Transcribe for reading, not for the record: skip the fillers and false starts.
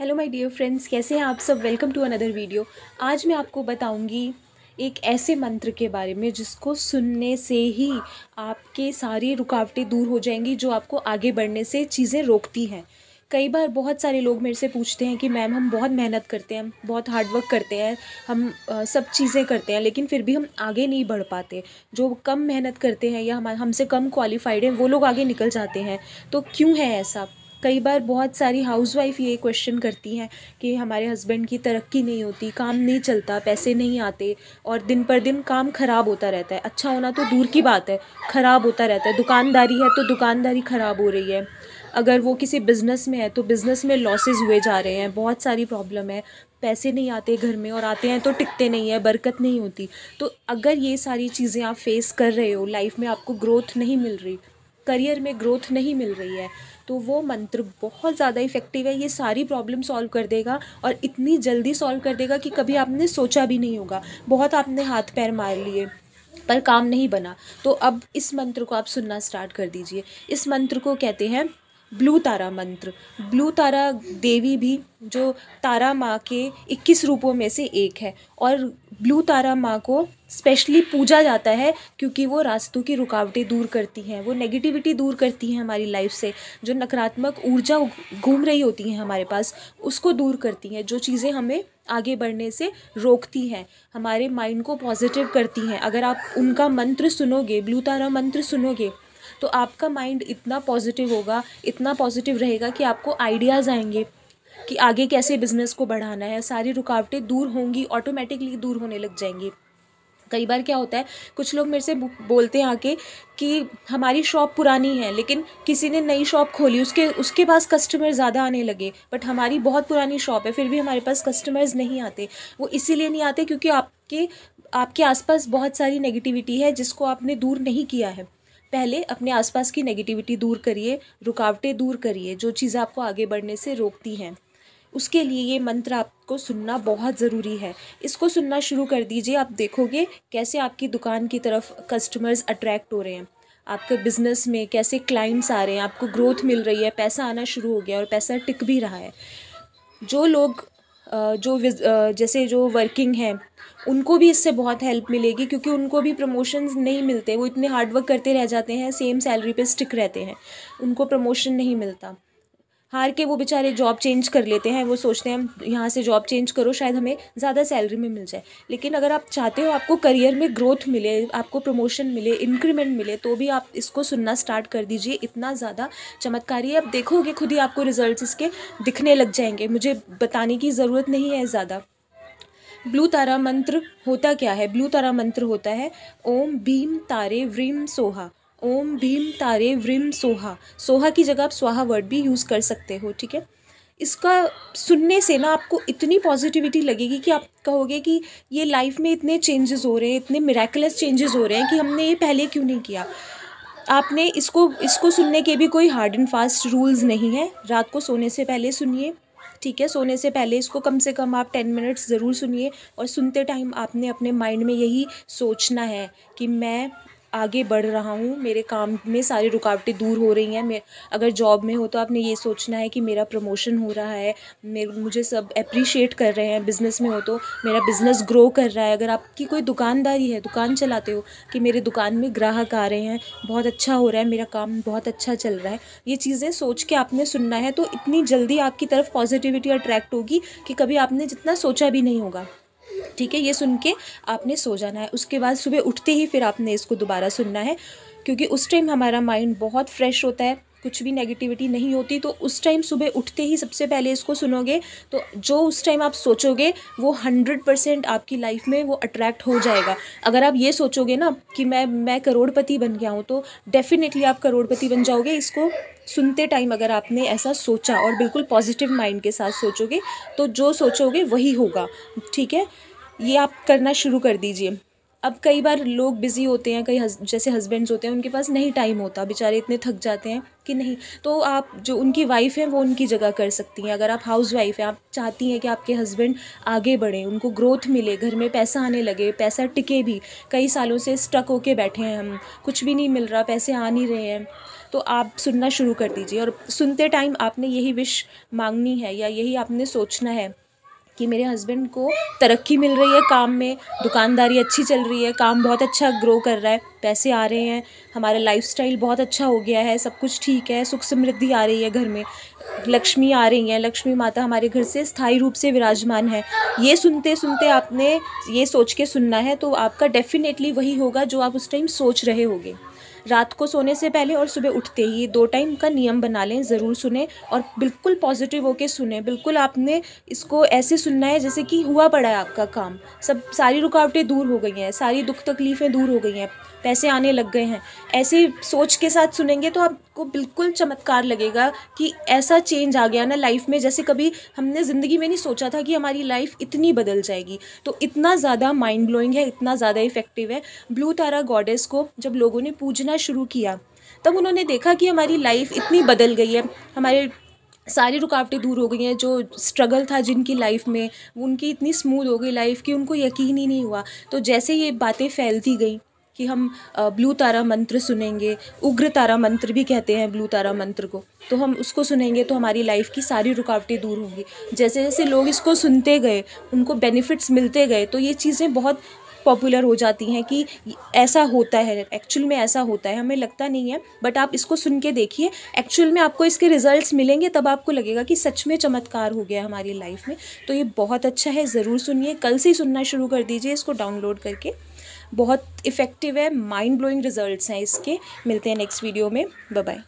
Hello my dear friends, कैसे हैं आप सब। Welcome to another video. आज मैं आपको बताऊंगी एक ऐसे मंत्र के बारे में जिसको सुनने से ही आपके सारी रुकावटें दूर हो जाएंगी जो आपको आगे बढ़ने से चीज़ें रोकती हैं। कई बार बहुत सारे लोग मेरे से पूछते हैं कि मैम हम बहुत मेहनत करते हैं, बहुत हार्ड वर्क करते हैं, हम सब चीज़ें करते हैं लेकिन फिर भी हम आगे नहीं बढ़ पाते। जो कम मेहनत करते हैं या हमसे कम क्वालिफाइड हैं वो लोग आगे निकल जाते हैं। तो क्यों है ऐसा? कई बार बहुत सारी हाउसवाइफ ये क्वेश्चन करती हैं कि हमारे हस्बैंड की तरक्की नहीं होती, काम नहीं चलता, पैसे नहीं आते और दिन पर दिन काम ख़राब होता रहता है। अच्छा होना तो दूर की बात है, ख़राब होता रहता है। दुकानदारी है तो दुकानदारी ख़राब हो रही है। अगर वो किसी बिज़नेस में है तो बिज़नेस में लॉसेस हुए जा रहे हैं। बहुत सारी प्रॉब्लम है, पैसे नहीं आते घर में और आते हैं तो टिकते नहीं है, बरकत नहीं होती। तो अगर ये सारी चीज़ें आप फेस कर रहे हो, लाइफ में आपको ग्रोथ नहीं मिल रही, करियर में ग्रोथ नहीं मिल रही है, तो वो मंत्र बहुत ज़्यादा इफ़ेक्टिव है। ये सारी प्रॉब्लम सॉल्व कर देगा और इतनी जल्दी सॉल्व कर देगा कि कभी आपने सोचा भी नहीं होगा। बहुत आपने हाथ पैर मार लिए पर काम नहीं बना। तो अब इस मंत्र को आप सुनना स्टार्ट कर दीजिए। इस मंत्र को कहते हैं ब्लू तारा मंत्र। ब्लू तारा देवी भी जो तारा माँ के 21 रूपों में से एक है और ब्लू तारा माँ को स्पेशली पूजा जाता है क्योंकि वो रास्तों की रुकावटें दूर करती हैं, वो नेगेटिविटी दूर करती हैं हमारी लाइफ से। जो नकारात्मक ऊर्जा घूम रही होती हैं हमारे पास उसको दूर करती हैं। जो चीज़ें हमें आगे बढ़ने से रोकती हैं, हमारे माइंड को पॉजिटिव करती हैं। अगर आप उनका मंत्र सुनोगे, ब्लू तारा मंत्र सुनोगे, तो आपका माइंड इतना पॉजिटिव होगा, इतना पॉजिटिव रहेगा कि आपको आइडियाज़ आएंगे कि आगे कैसे बिज़नेस को बढ़ाना है। सारी रुकावटें दूर होंगी, ऑटोमेटिकली दूर होने लग जाएंगी। कई बार क्या होता है, कुछ लोग मेरे से बोलते हैं आके कि हमारी शॉप पुरानी है लेकिन किसी ने नई शॉप खोली, उसके पास कस्टमर ज़्यादा आने लगे, बट हमारी बहुत पुरानी शॉप है फिर भी हमारे पास कस्टमर्स नहीं आते। वो इसीलिए नहीं आते क्योंकि आपके आसपास बहुत सारी नेगेटिविटी है जिसको आपने दूर नहीं किया है। पहले अपने आसपास की नेगेटिविटी दूर करिए, रुकावटें दूर करिए जो चीज़ें आपको आगे बढ़ने से रोकती हैं। उसके लिए ये मंत्र आपको सुनना बहुत ज़रूरी है। इसको सुनना शुरू कर दीजिए, आप देखोगे कैसे आपकी दुकान की तरफ कस्टमर्स अट्रैक्ट हो रहे हैं, आपके बिज़नेस में कैसे क्लाइंट्स आ रहे हैं, आपको ग्रोथ मिल रही है, पैसा आना शुरू हो गया और पैसा टिक भी रहा है। जो लोग जैसे जो वर्किंग हैं उनको भी इससे बहुत हेल्प मिलेगी क्योंकि उनको भी प्रमोशंस नहीं मिलते। वो इतने हार्ड वर्क करते रह जाते हैं, सेम सैलरी पे स्टिक रहते हैं, उनको प्रमोशन नहीं मिलता। हार के वो बेचारे जॉब चेंज कर लेते हैं। वो सोचते हैं यहाँ से जॉब चेंज करो शायद हमें ज़्यादा सैलरी में मिल जाए। लेकिन अगर आप चाहते हो आपको करियर में ग्रोथ मिले, आपको प्रमोशन मिले, इंक्रीमेंट मिले, तो भी आप इसको सुनना स्टार्ट कर दीजिए। इतना ज़्यादा चमत्कारी है, आप देखोगे खुद ही आपको रिजल्ट्स इसके दिखने लग जाएंगे। मुझे बताने की ज़रूरत नहीं है ज़्यादा। ब्लू तारा मंत्र होता क्या है? ब्लू तारा मंत्र होता है ओम भीम तारे व्रीम सोहा। ओम भीम तारे व्रीम सोहा। सोहा की जगह आप स्वाहा वर्ड भी यूज़ कर सकते हो, ठीक है। इसका सुनने से ना आपको इतनी पॉजिटिविटी लगेगी कि आप कहोगे कि ये लाइफ में इतने चेंजेस हो रहे हैं, इतने मिरेकुलस चेंजेस हो रहे हैं कि हमने ये पहले क्यों नहीं किया। आपने इसको सुनने के भी कोई हार्ड एंड फास्ट रूल्स नहीं है। रात को सोने से पहले सुनिए, ठीक है। सोने से पहले इसको कम से कम आप 10 मिनट्स ज़रूर सुनिए और सुनते टाइम आपने अपने माइंड में यही सोचना है कि मैं आगे बढ़ रहा हूँ, मेरे काम में सारी रुकावटें दूर हो रही हैं। मैं अगर जॉब में हो तो आपने ये सोचना है कि मेरा प्रमोशन हो रहा है, मुझे सब अप्रिशिएट कर रहे हैं। बिज़नेस में हो तो मेरा बिज़नेस ग्रो कर रहा है। अगर आपकी कोई दुकानदारी है, दुकान चलाते हो, कि मेरे दुकान में ग्राहक आ रहे हैं, बहुत अच्छा हो रहा है, मेरा काम बहुत अच्छा चल रहा है। ये चीज़ें सोच के आपने सुनना है तो इतनी जल्दी आपकी तरफ पॉजिटिविटी अट्रैक्ट होगी कि कभी आपने जितना सोचा भी नहीं होगा, ठीक है। ये सुन के आपने सो जाना है। उसके बाद सुबह उठते ही फिर आपने इसको दोबारा सुनना है क्योंकि उस टाइम हमारा माइंड बहुत फ्रेश होता है, कुछ भी नेगेटिविटी नहीं होती। तो उस टाइम सुबह उठते ही सबसे पहले इसको सुनोगे तो जो उस टाइम आप सोचोगे वो 100% आपकी लाइफ में वो अट्रैक्ट हो जाएगा। अगर आप ये सोचोगे ना कि मैं करोड़पति बन गया हूँ तो डेफिनेटली आप करोड़पति बन जाओगे। इसको सुनते टाइम अगर आपने ऐसा सोचा और बिल्कुल पॉजिटिव माइंड के साथ सोचोगे तो जो सोचोगे वही होगा, ठीक है। ये आप करना शुरू कर दीजिए। अब कई बार लोग बिज़ी होते हैं, जैसे हस्बैंड्स होते हैं उनके पास नहीं टाइम होता, बेचारे इतने थक जाते हैं कि नहीं, तो आप जो उनकी वाइफ़ हैं वो उनकी जगह कर सकती हैं। अगर आप हाउस वाइफ हैं, आप चाहती हैं कि आपके हस्बैंड आगे बढ़ें, उनको ग्रोथ मिले, घर में पैसा आने लगे, पैसा टिके भी। कई सालों से स्टक होके बैठे हैं हम, कुछ भी नहीं मिल रहा, पैसे आ नहीं रहे हैं, तो आप सुनना शुरू कर दीजिए। और सुनते टाइम आपने यही विश मांगनी है या यही आपने सोचना है कि मेरे हस्बैंड को तरक्की मिल रही है काम में, दुकानदारी अच्छी चल रही है, काम बहुत अच्छा ग्रो कर रहा है, पैसे आ रहे हैं, हमारा लाइफस्टाइल बहुत अच्छा हो गया है, सब कुछ ठीक है, सुख समृद्धि आ रही है घर में, लक्ष्मी आ रही हैं, लक्ष्मी माता हमारे घर से स्थायी रूप से विराजमान है। ये सुनते सुनते आपने ये सोच के सुनना है, तो आपका डेफिनेटली वही होगा जो आप उस टाइम सोच रहे होगे। रात को सोने से पहले और सुबह उठते ही 2 टाइम का नियम बना लें, ज़रूर सुने और बिल्कुल पॉजिटिव होके सुने। बिल्कुल आपने इसको ऐसे सुनना है जैसे कि हुआ पड़ा है आपका काम, सब सारी रुकावटें दूर हो गई हैं, सारी दुख तकलीफ़ें दूर हो गई हैं, पैसे आने लग गए हैं। ऐसे सोच के साथ सुनेंगे तो आपको बिल्कुल चमत्कार लगेगा कि ऐसा चेंज आ गया ना लाइफ में, जैसे कभी हमने ज़िंदगी में नहीं सोचा था कि हमारी लाइफ इतनी बदल जाएगी। तो इतना ज़्यादा माइंड ब्लोइंग है, इतना ज़्यादा इफ़ेक्टिव है। ब्लू तारा गॉडेस को जब लोगों ने पूजना शुरू किया तब उन्होंने देखा कि हमारी लाइफ इतनी बदल गई है, हमारे सारी रुकावटें दूर हो गई हैं। जो स्ट्रगल था जिनकी लाइफ में, उनकी इतनी स्मूथ हो गई लाइफ कि उनको यकीन ही नहीं हुआ। तो जैसे ये बातें फैलती गई कि हम ब्लू तारा मंत्र सुनेंगे, उग्र तारा मंत्र भी कहते हैं ब्लू तारा मंत्र को, तो हम उसको सुनेंगे तो हमारी लाइफ की सारी रुकावटें दूर होंगी। जैसे जैसे लोग इसको सुनते गए, उनको बेनिफिट्स मिलते गए, तो ये चीज़ें बहुत पॉपुलर हो जाती हैं कि ऐसा होता है, एक्चुअल में ऐसा होता है, हमें लगता नहीं है, बट आप इसको सुन के देखिए, एक्चुअल में आपको इसके रिजल्ट्स मिलेंगे, तब आपको लगेगा कि सच में चमत्कार हो गया हमारी लाइफ में। तो ये बहुत अच्छा है, ज़रूर सुनिए, कल से ही सुनना शुरू कर दीजिए इसको डाउनलोड करके। बहुत इफ़ेक्टिव है, माइंड ब्लोइंग रिजल्ट्स हैं इसके। मिलते हैं नेक्स्ट वीडियो में, बाय बाय।